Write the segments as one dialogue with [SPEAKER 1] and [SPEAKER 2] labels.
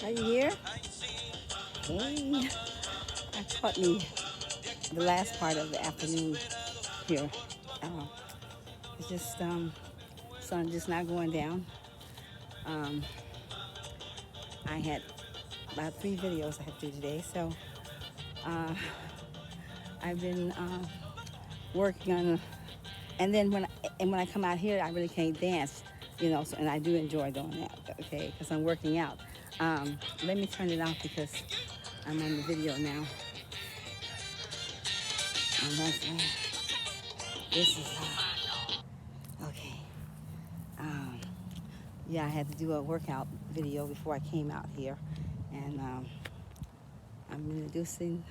[SPEAKER 1] Are you here? Hey, I caught me the last part of the afternoon here. Uh, it's just sun just not going down. Um, I had about 3 videos I had to do today, so uh, I've been working on. And then when I come out here, I really can't dance, So, and I do enjoy doing that, okay, because I'm working out. Let me turn it off because I'm on the video now. This is okay. Um, yeah, I had to do a workout video before I came out here, and I'm introducing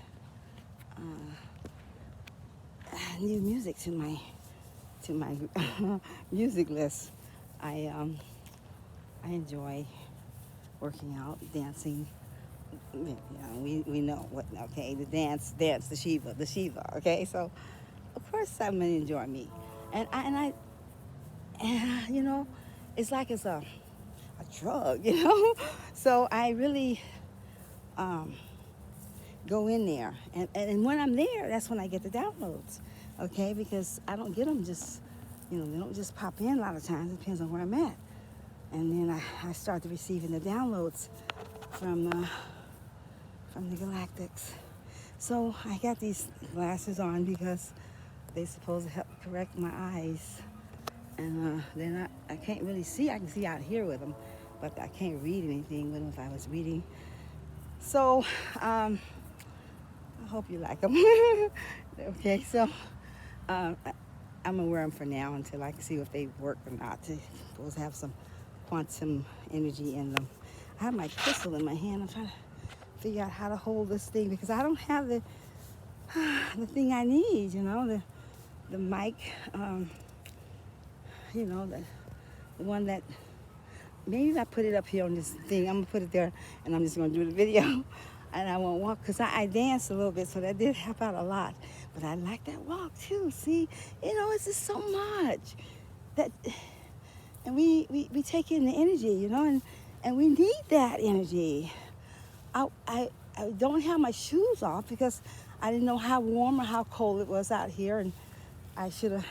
[SPEAKER 1] new music to my music list. I um, I enjoy working out, dancing. We know what. Okay, the dance, the Shiva. Okay, so of course I'm gonna enjoy me, and it's like it's a drug. So I really um, go in there. And when I'm there, that's when I get the downloads, okay? Because I don't get them they don't just pop in a lot of times. It depends on where I'm at. And then I start receiving the downloads from the Galactics. So I got these glasses on because they're supposed to help correct my eyes. And they're not, I can't really see. I can see out here with them, but I can't read anything with them if I was reading. So, I hope you like them. Okay, so I'm gonna wear them for now until I can see if they work or not. They're supposed to have some quantum energy in them. I have my crystal in my hand. I'm trying to figure out how to hold this thing because I don't have the thing I need. The mic. The one that maybe if I put it up here on this thing, I'm gonna put it there, and I'm just gonna do the video. And I won't walk because I danced a little bit, so that did help out a lot. But I like that walk too. See, it's just so much that, and we take in the energy, and we need that energy. I don't have my shoes off because I didn't know how warm or how cold it was out here, and I should have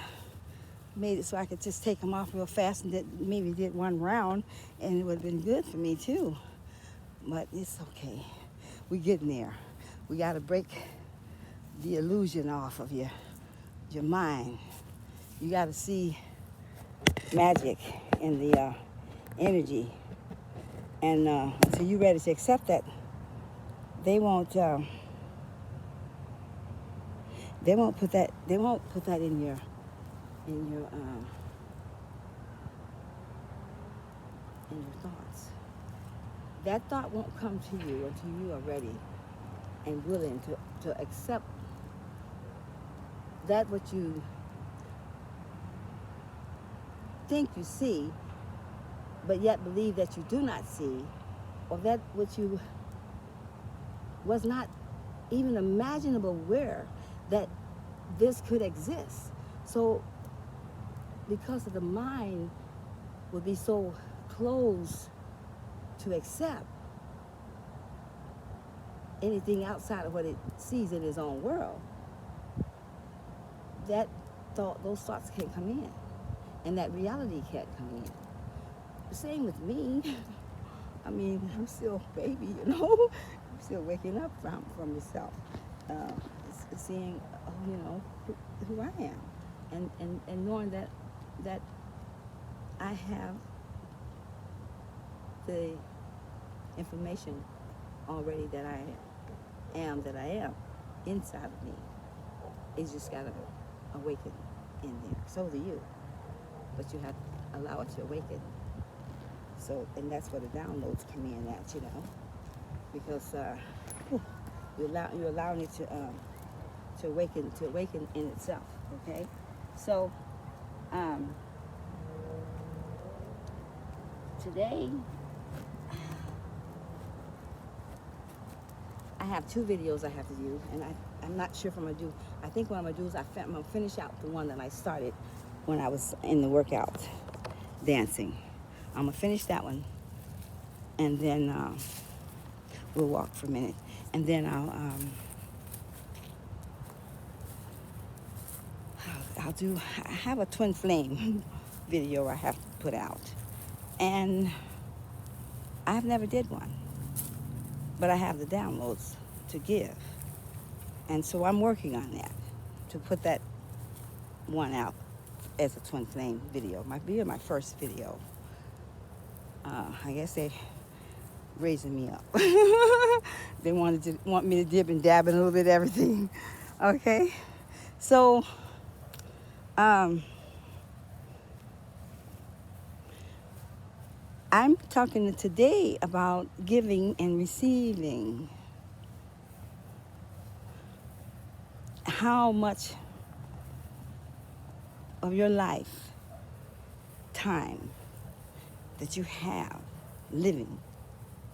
[SPEAKER 1] made it so I could just take them off real fast and maybe did one round, and it would have been good for me too. But it's okay. We're getting there. We got to break the illusion off of your mind. You got to see magic in the energy, and until you're ready to accept that, they won't put that in your thoughts. That thought won't come to you until you are ready and willing to accept that what you think you see, but yet believe that you do not see, or that what you was not even imaginable where that this could exist. So because of the mind would be so closed to accept anything outside of what it sees in its own world, those thoughts can't come in, and that reality can't come in. The same with me. I mean, I'm still a baby, I'm still waking up from myself, seeing, who I am, and knowing that I have the information already that I am inside of me. It's just gotta awaken in there. So do you, but you have to allow it to awaken. So, and that's where the downloads come in at, because you're allowing it to awaken in itself. Okay, so today I have 2 videos I have to do, and I'm not sure if I'm gonna do. I think what I'm gonna do is I'm gonna finish out the one that I started when I was in the workout dancing. I'm gonna finish that one, and then we'll walk for a minute, and then I'll do. I have a twin flame video I have to put out, and I've never did one, but I have the downloads to give, and so I'm working on that to put that one out as a twin flame video. Might be my first video. I guess they raising me up. They want me to dip and dab in a little bit of everything. Okay, so I'm talking today about giving and receiving. How much of your life time that you have living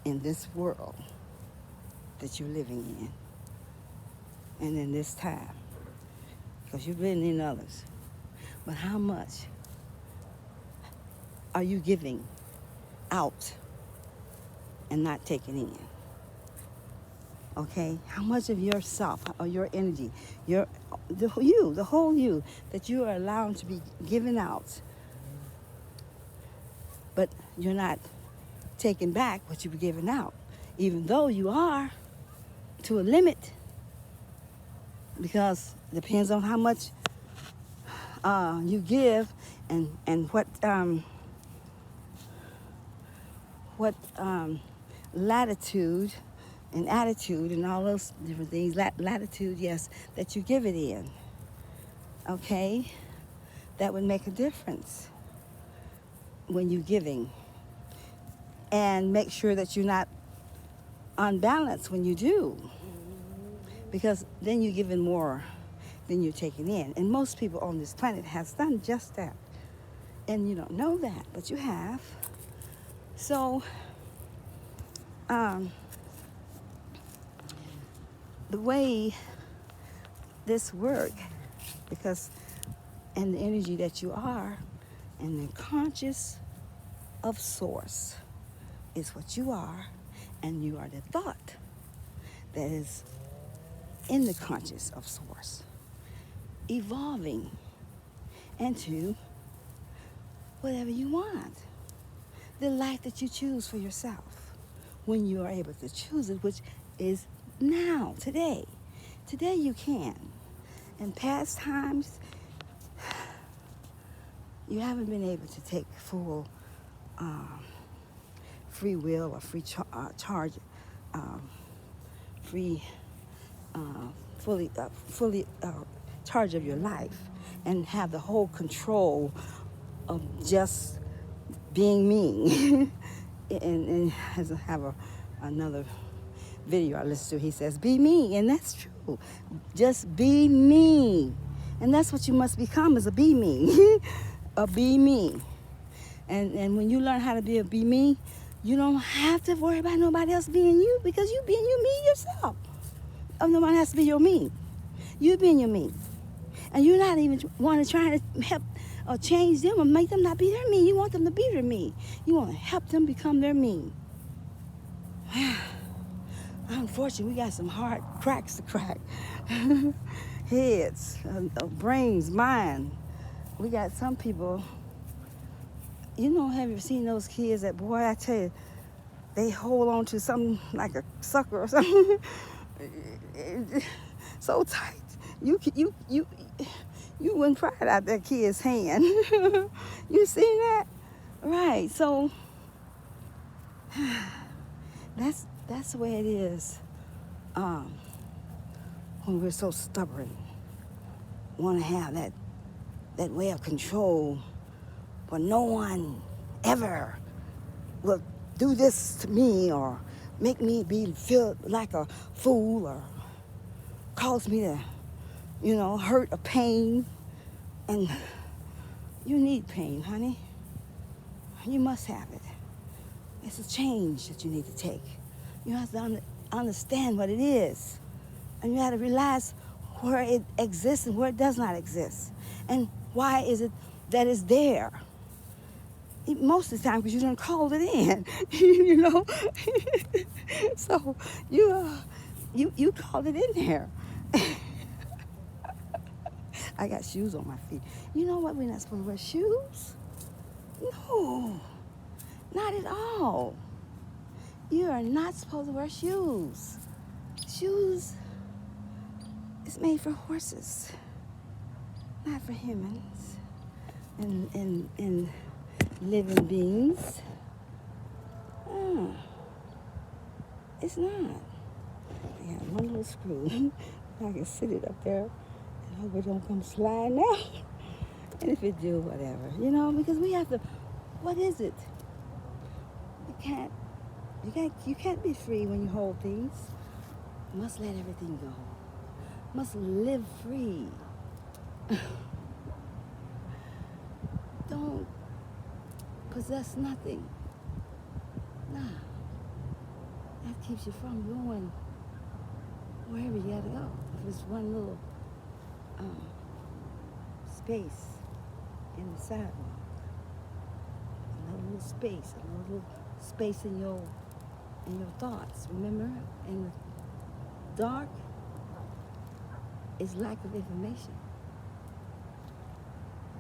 [SPEAKER 1] in this world that you're living in, and in this time, because you've been in others, but how much are you giving out and not taking in? Okay, how much of yourself or your energy, the whole you that you are allowed to be given out, but you're not taking back what you've given out, even though you are to a limit, because it depends on how much you give and what latitude and attitude and all those different things. Latitude, yes, that you give it in. Okay, that would make a difference when you're giving, and make sure that you're not unbalanced when you do, because then you're giving more than you're taking in. And most people on this planet has done just that, and you don't know that, but you have. So the way this work, because and the energy that you are, and the conscious of source is what you are, and you are the thought that is in the conscious of source, evolving into whatever you want, the life that you choose for yourself, when you are able to choose it, which is now, today you can. In past times, you haven't been able to take full free will or free charge, fully charge of your life, and have the whole control of just being me. and as I have another video I listen to, he says, be me, and that's true. Just be me, and that's what you must become, is a be me. A be me. And when you learn how to be a be me, you don't have to worry about nobody else being you, because you being you me yourself. No one has to be your me. You being your me. And you're not even want to try to help or change them or make them not be their me. You want them to be their me. You want to help them become their me. Unfortunately, we got some hard cracks to crack. Heads, brains, mind. We got some people, have you seen those kids that, boy, I tell you, they hold on to something like a sucker or something. So tight. You wouldn't pry it out that kid's hand. You seen that? Right. So that's the way it is. When we're so stubborn, want to have that way of control, but no one ever will do this to me or make me feel like a fool or cause me to, hurt or pain. And you need pain, honey. You must have it. It's a change that you need to take. You have to understand what it is. And you have to realize where it exists and where it does not exist. And why is it that it's there? most of the time because you done called it in, you know. So you called it in there. I got shoes on my feet. You know what? We're not supposed to wear shoes. No, not at all. You are not supposed to wear shoes. Shoes is made for horses, not for humans and living beings. It's not. I got one little screw. I can sit it up there and hope it don't come sliding out. And if it do, whatever, you know, because we have to. What is it? You can't be free when you hold things. You must let everything go. Must live free. Don't possess nothing. Nah. That keeps you from going wherever you gotta go. If it's one little space in the sidewalk, another little space, another little space in your thoughts. Remember, in the dark is lack of information.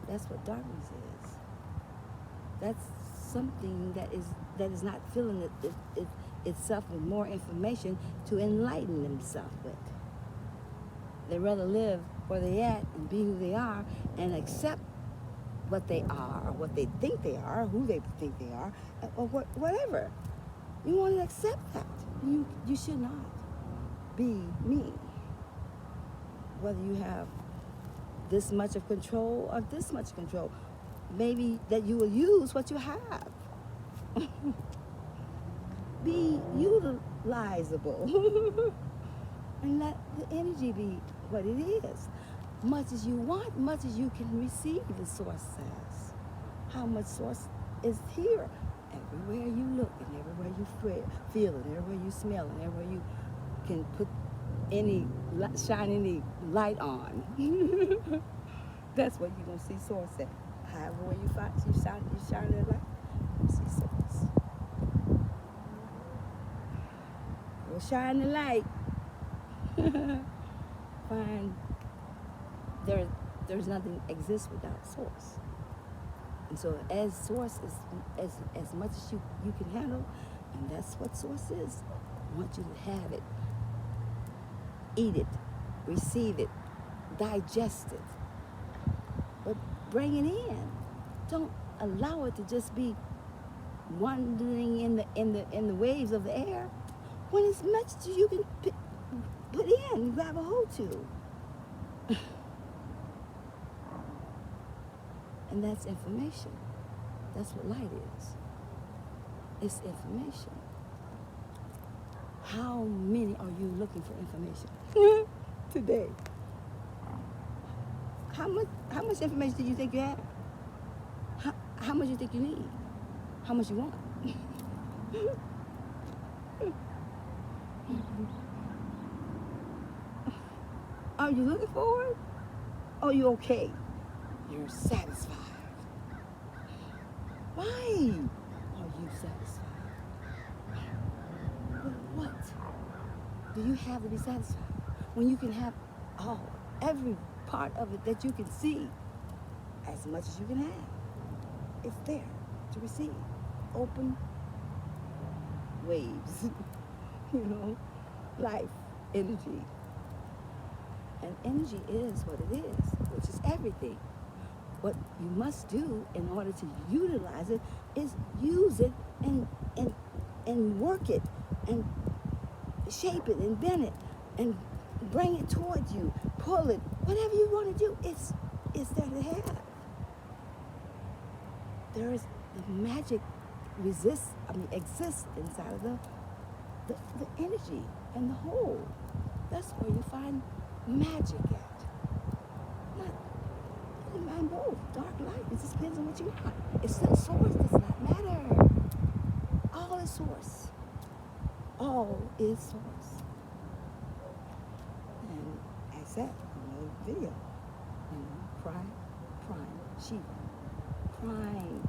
[SPEAKER 1] That's what darkness is. That's something that is not filling itself with more information to enlighten themselves with. They rather live where they at and be who they are and accept what they are or what they think they are, who they think they are, or whatever. You want to accept that. You should not be me. Whether you have this much of control or this much control. Maybe that you will use what you have. Be utilizable. And let the energy be what it is. Much as you want, much as you can receive, the source says. How much source is here? Everywhere you look and everywhere you feel and everywhere you smell and everywhere you can put shine any light on. That's what you're gonna see source at. However where you shine that light, you see source. Go shine the light. Find there's nothing exists without source. And so as source is as much as you can handle, and that's what source is. I want you to have it. Eat it, receive it, digest it. But bring it in. Don't allow it to just be wandering in the waves of the air. When as much as you can put in, grab a hold to. And that's information. That's what light is. It's information. How many are you looking for information today? How much information do you think you have? How much you think you need? How much you want? Are you looking for it? Are you okay? You're satisfied. Why are you satisfied? With what do you have to be satisfied? When you can have every part of it that you can see, as much as you can have. It's there to receive. Open waves, life, energy. And energy is what it is, which is everything. What you must do in order to utilize it is use it and work it and shape it and bend it and bring it towards you, pull it, whatever you want to do, it's there to have. There is the magic exists inside of the energy and the whole. That's where you find magic at. You can find both, dark, light. It just depends on what you want. It's the source does not matter. All is source. All is source. And I said in the video, Prime, Shiva. Prime.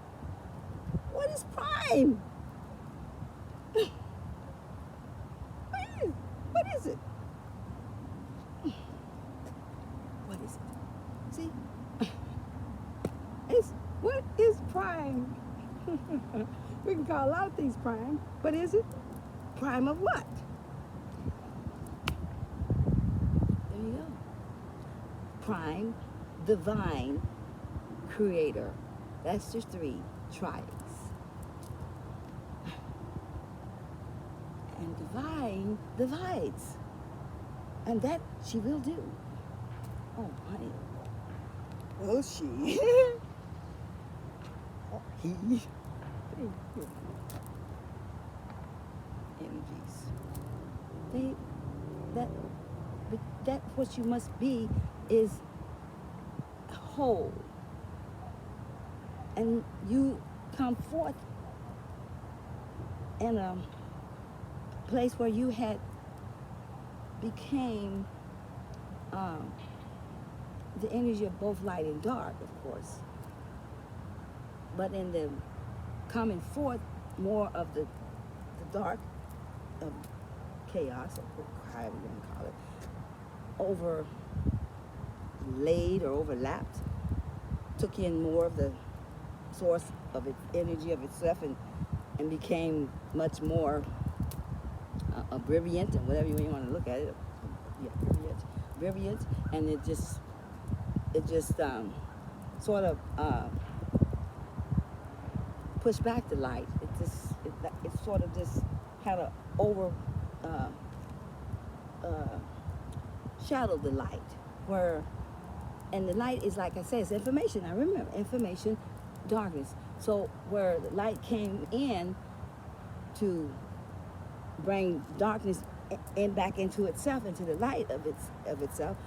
[SPEAKER 1] What is prime? What is it? What is it? See? What is prime? We can call a lot of things prime, but is it? Prime of what? There you go. Prime, divine, creator. That's just 3 triads. And divine divides. And that she will do. Oh, honey. Will she? Or he? Energies. That what you must be is whole. And you come forth in a place where you had became the energy of both light and dark, of course. But in the coming forth more of the dark of chaos, or however you want to call it, overlaid or overlapped, took in more of the source of its energy of itself and became much more brilliant, and whatever you want to look at it, yeah, brilliant, and it just sort of pushed back the light. It sort of just had a over shadowed the light, and the light is, like I said, it's information. I remember information, darkness. So where the light came in to bring darkness and back into itself, into the light of itself,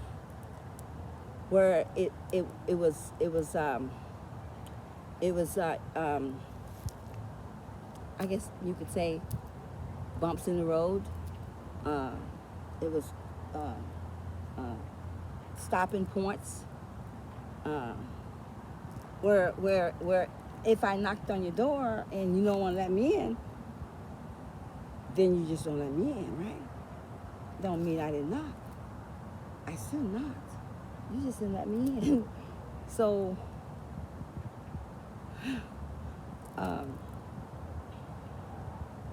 [SPEAKER 1] where it was I guess you could say bumps in the road. It was stopping points. Where if I knocked on your door and you don't want to let me in, then you just don't let me in, right? Don't mean I didn't knock. I still knocked. You just didn't let me in. So,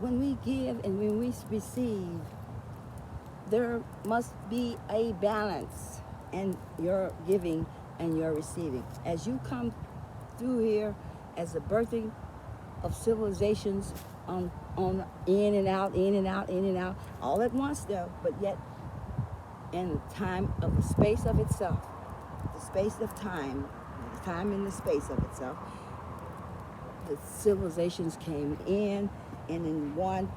[SPEAKER 1] when we give and when we receive, there must be a balance in your giving and your receiving. As you come through here as the birthing of civilizations on in and out, all at once though, but yet in the time of the space of itself, the space of time, the time and the space of itself, the civilizations came in, and then one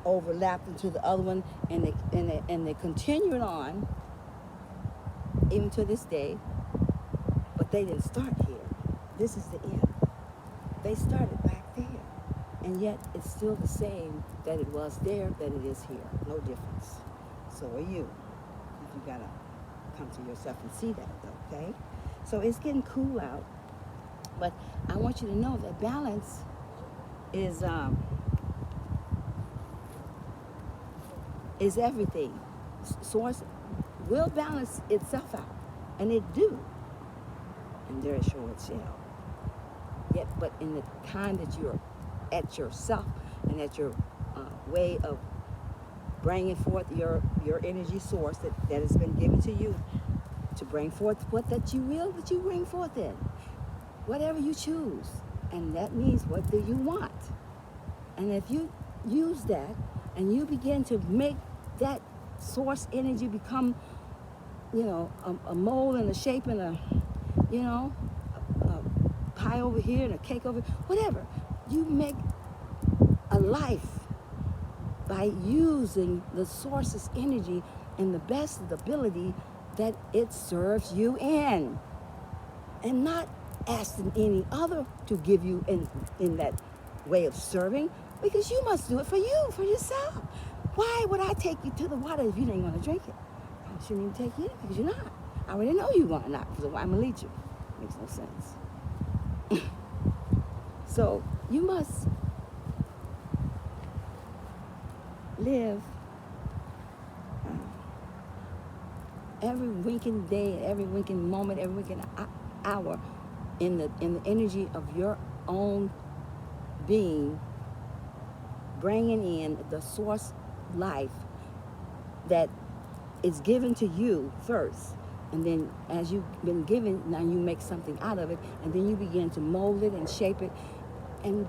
[SPEAKER 1] overlapped into the other one, and they continued on even to this day, but they didn't start here. This is the end. They started back there, and yet it's still the same that it was there, that it is here. No difference. So are you. You gotta come to yourself and see that, okay? So it's getting cool out, but I want you to know that balance is everything. Source will balance itself out, and it do. And there it sure it shall. Yet, but in the time that you're at yourself and at your way of bringing forth your energy source that has been given to you to bring forth what that you will, that you bring forth in. Whatever you choose. And that means, what do you want? And if you use that and you begin to make that source energy become, a mold and a shape and a pie over here and a cake over here, whatever. You make a life by using the source's energy in the best ability that it serves you in, and not asking any other to give you in that way of serving, because you must do it for you, for yourself. Why would I take you to the water if you didn't want to drink it? I shouldn't even take you in because you're not. I already know you're going to not, so why am I going to lead you? Makes no sense. So you must live every winking day, every winking moment, every winking hour in the energy of your own being, bringing in the source life that is given to you first. And then as you've been given, now you make something out of it, and then you begin to mold it and shape it and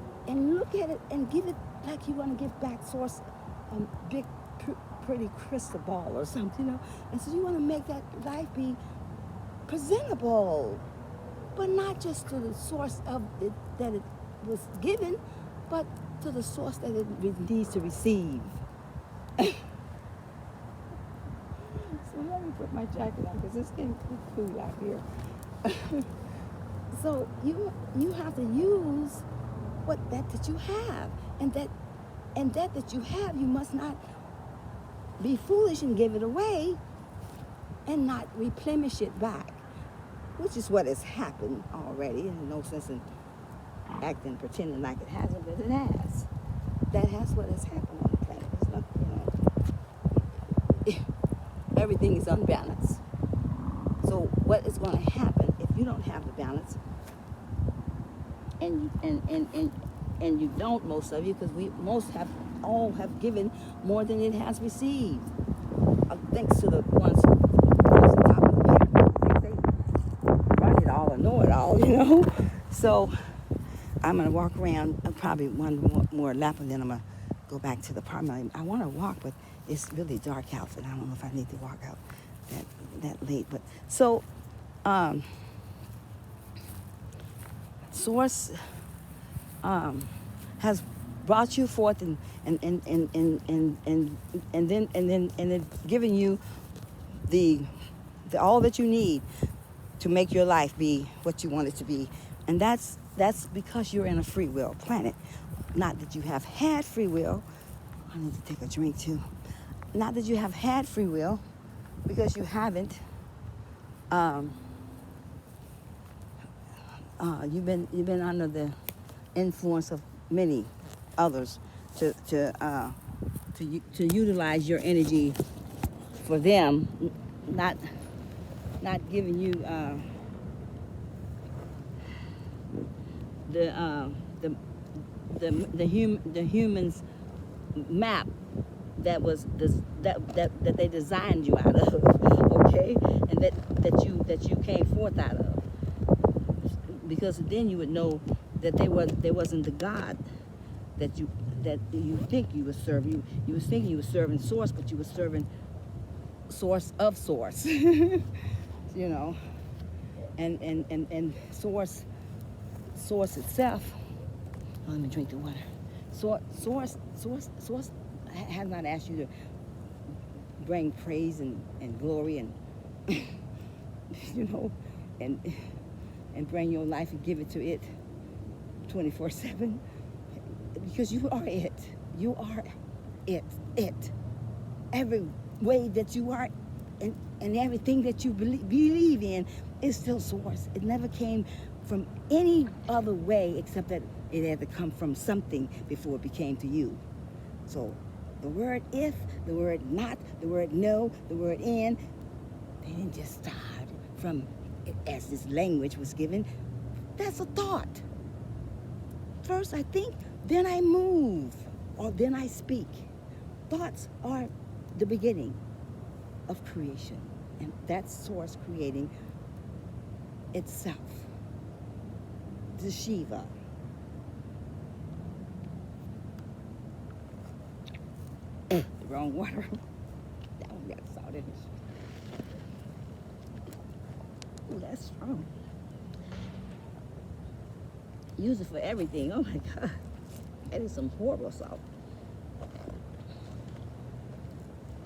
[SPEAKER 1] look at it and give it like you want to give back source a big pretty crystal ball or something, you know. And so you want to make that life be presentable, but not just to the source of it that it was given, but to the source that it needs to receive. So let me put my jacket on because it's getting cool out here. So you have to use what that you have, and that you have, you must not be foolish and give it away and not replenish it back, which is what has happened already. There's no sense in acting, pretending like it hasn't, but it has. That's what has happened on the planet. It's not, you know, everything is unbalanced. So what is going to happen if you don't have the balance, and you don't, most of you, because we most have all have given more than it has received. Thanks to the ones who at the top of the pyramid, they run it all or know it all, you know. So I'm gonna walk around probably one more lap, and then I'm gonna go back to the apartment. I want to walk, but it's really dark out, and I don't know if I need to walk out that late. But so Source has brought you forth and then giving you the all that you need to make your life be what you want it to be. And that's because you're in a free will planet. Not that you have had free will. I need to take a drink too. Not that you have had free will, because you haven't. You've been under the influence of many others to utilize your energy for them, not giving you the humans map that they designed you out of, okay, and that you came forth out of. Because then you would know that there wasn't the God that you think you were serving. You was thinking you were serving Source, but you were serving Source of Source. You know, and Source itself. Oh, let me drink the water. Source has not asked you to bring praise and glory and you know, and bring your life and give it to it 24/7, because you are it. You are it. Every way that you are, and everything that you believe in is still Source. It never came from any other way except that it had to come from something before it became to you. So the word if, the word not, the word no, the word in, they didn't just start from as this language was given. That's a thought. First I think, then I move, or then I speak. Thoughts are the beginning of creation, and that's Source creating itself. The Shiva. The wrong water. That one got salt in it. Ooh, that's strong. Use it for everything. Oh my God. That is some horrible salt.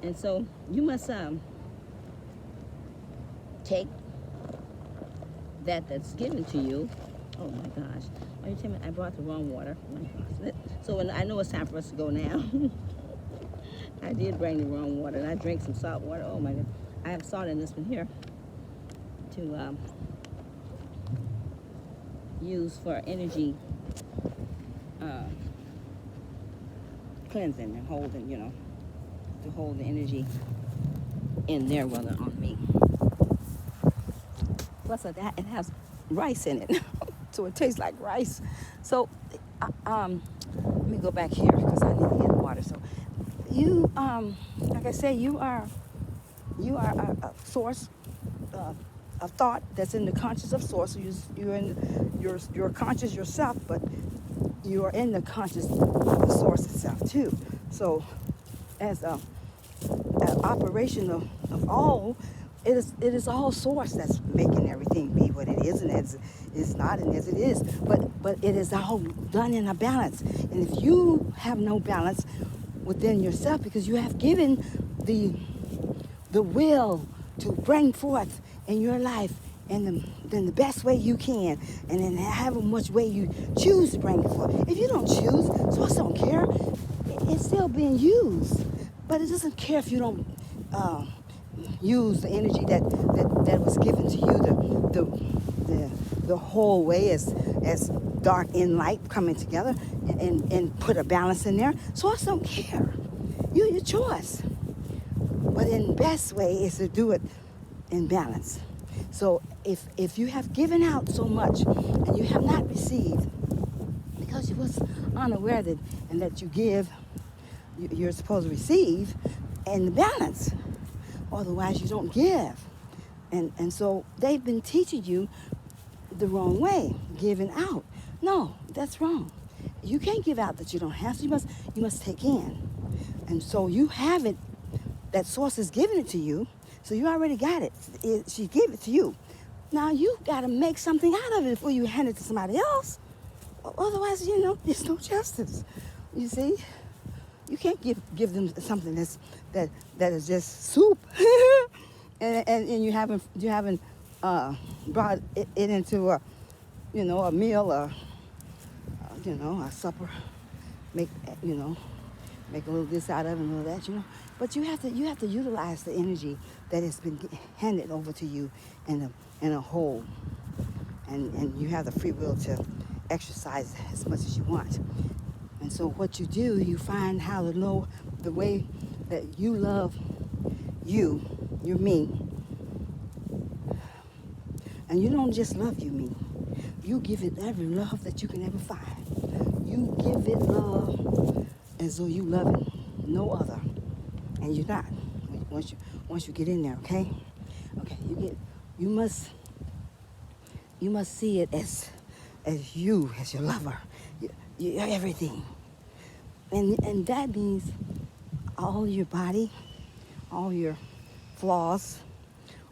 [SPEAKER 1] And so you must take that's given to you. Oh my gosh. Are you telling me I brought the wrong water? Oh my gosh. So I know it's time for us to go now. I did bring the wrong water, and I drank some salt water. Oh my God. I have salt in this one here to used for energy uh, cleansing and holding, to hold the energy in there, whether on me. Plus, it has rice in it, so it tastes like rice. So, let me go back here because I need to get water. So, like I say, you are a source uh, of thought that's in the conscious of source. So you're in you're conscious yourself, but you are in the conscious of the source itself too. So, as an operation of all, it is all source that's making everything be what it is, and as it's not, and as it is. But it is all done in a balance. And if you have no balance within yourself, because you have given the will to bring forth in your life in the best way you can, and in however much way you choose to bring it forth. If you don't choose, source don't care. It's still being used, but it doesn't care if you don't use the energy that was given to you, the whole way as dark and light coming together, and put a balance in there. Source don't care. Your choice. But in the best way is to do it in balance. So if you have given out so much and you have not received, because you was unaware that and that you give, you're supposed to receive in balance. Otherwise you don't give. And so they've been teaching you the wrong way, giving out. No, that's wrong. You can't give out that you don't have. So you must take in. And so you have it. That source is giving it to you, so you already got it. She gave it to you. Now you got to make something out of it before you hand it to somebody else. Otherwise, there's no justice. You see, you can't give them something that is just soup, and you haven't brought it into a meal, or a supper. Make make a little this out of it and a little that. But you have to utilize the energy that has been handed over to you in a whole, and you have the free will to exercise as much as you want. And so what you do, you find how to know the way that you love you're me, and you don't just love me. You give it every love that you can ever find. You give it love as though you love it no other. And you're not. Once you get in there, okay? Okay, you must see it as you, as your lover. You're everything. And that means all your body, all your flaws,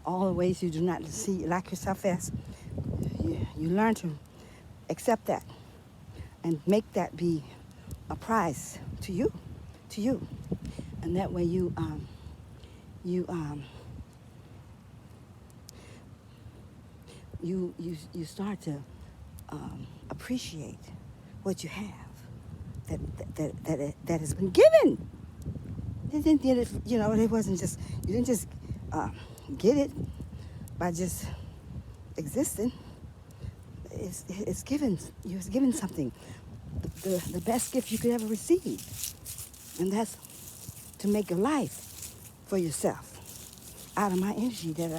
[SPEAKER 1] all the ways you do not see like yourself as. You learn to accept that and make that be a prize to you. And that way you start to appreciate what you have that has been given. It wasn't just, you didn't just get it by just existing. It's given. You was given something, the best gift you could ever receive, and that's to make a life for yourself out of my energy that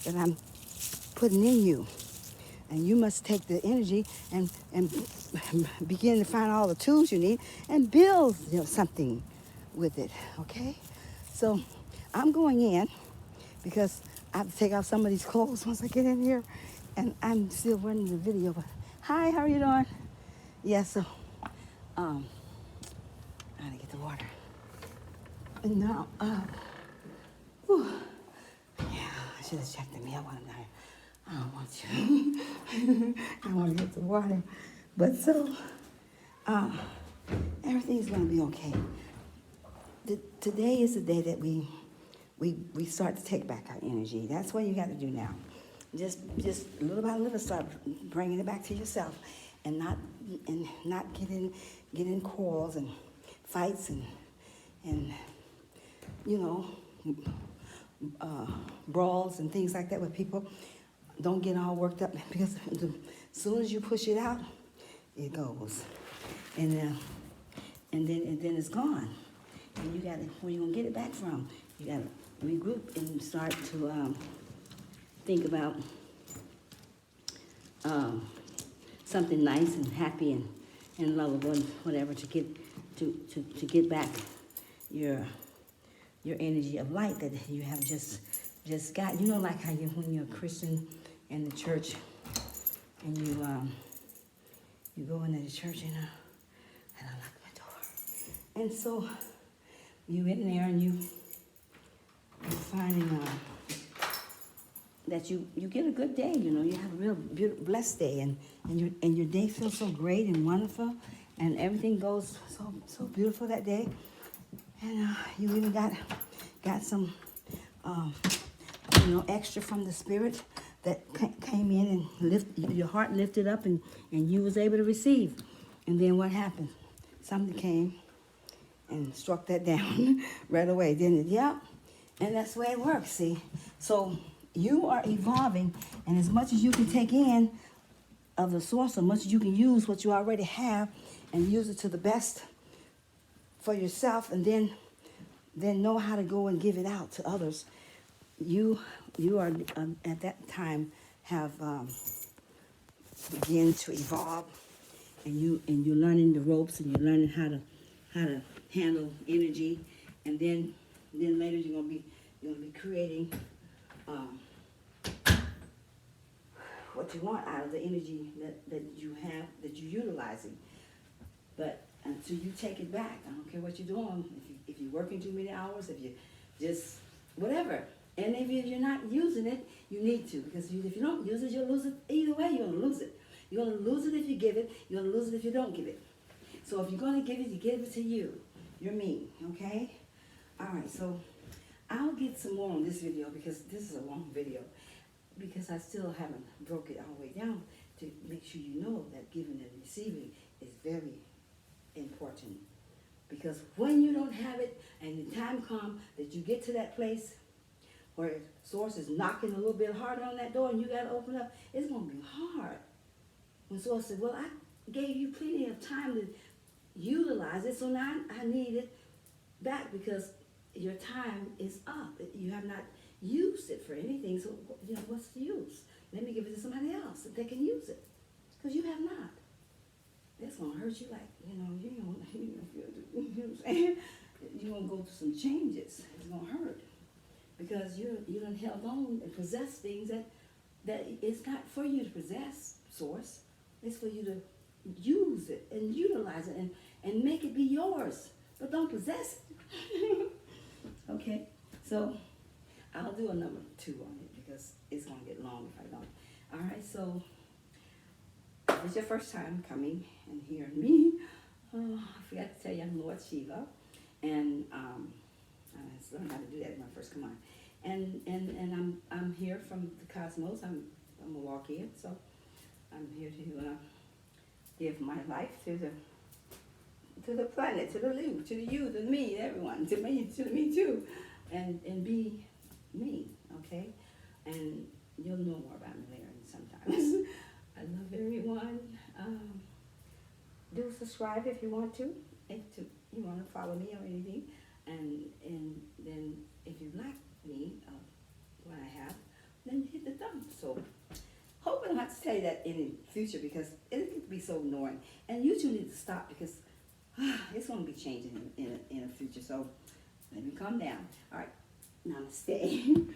[SPEAKER 1] I'm putting in you. And you must take the energy and begin to find all the tools you need and build something with it, okay? So I'm going in because I have to take off some of these clothes once I get in here, and I'm still running the video. But hi, how are you doing? Yeah, so I gotta get the water. And now, yeah, I should have checked the mail while I'm down here. I don't want to. I want to get the water. But so, everything's going to be okay. Today is the day that we start to take back our energy. That's what you got to do now. Just little by little start bringing it back to yourself, and not get in quarrels and fights and brawls and things like that with people. Don't get all worked up because As soon as you push it out, it goes. And then it's gone. And you gotta, where you gonna get it back from? You gotta regroup and start to think about something nice and happy and lovable and whatever to get back your energy of light that you have just got. You know, like how when you're a Christian in the church and you go into the church and I lock my door. And so you in there and you're finding that you get a good day, you know, you have a real beautiful, blessed day, and your day feels so great and wonderful, and everything goes so beautiful that day, and you even got some extra from the Spirit that came in and your heart lifted up, and you was able to receive. And then what happened? Something came and struck that down right away, didn't it? Yeah. And that's the way it works, see? So you are evolving, and as much as you can take in of the source, as much as you can use what you already have and use it to the best for yourself, and then know how to go and give it out to others. You are at that time have begin to evolve, and you're learning the ropes, and you're learning how to handle energy, and then later you're gonna be creating what you want out of the energy that you have, that you're utilizing. But until you take it back, I don't care what you're doing. If you're working too many hours, if you just whatever, and if you're not using it, you need to, because if you don't use it, you'll lose it. Either way, you're gonna lose it. You're gonna lose it if you give it. You're gonna lose it if you don't give it. So if you're gonna give it, you give it to you. You're me, okay? All right. So I'll get some more on this video, because this is a long video, because I still haven't broke it all the way down to make sure you know that giving and receiving is very important. Because when you don't have it and the time comes that you get to that place where Source is knocking a little bit harder on that door and you got to open up, it's going to be hard. When Source said, well, I gave you plenty of time to utilize it, so now I need it back because your time is up. You have not used it for anything, so what's the use? Let me give it to somebody else that they can use it, because you have not. That's gonna hurt you, like you know what I'm saying? You're gonna go through some changes. It's gonna hurt because you done held on and possessed things that it's not for you to possess. Source, it's for you to use it and utilize it and make it be yours, but don't possess it. Okay, so I'll do a number 2 on it because it's going to get long if I don't. All right, so if it's your first time coming and hearing me, I forgot to tell you I'm Lord Shiva, and I learned how to do that in my first command. And I'm here from the cosmos. I'm a Milwaukeean, so I'm here to give my life to the planet, to the you, to me, everyone, to me too, and be me, okay? And you'll know more about me later sometimes. I love everyone. Do subscribe if you want to, if you want to follow me or anything, and then if you like me, what I have, then hit the thumb. So hope I don't have to tell you that in the future, because it can be so annoying, and you two need to stop, because it's going to be changing in the future. So let me calm down. All right, namaste.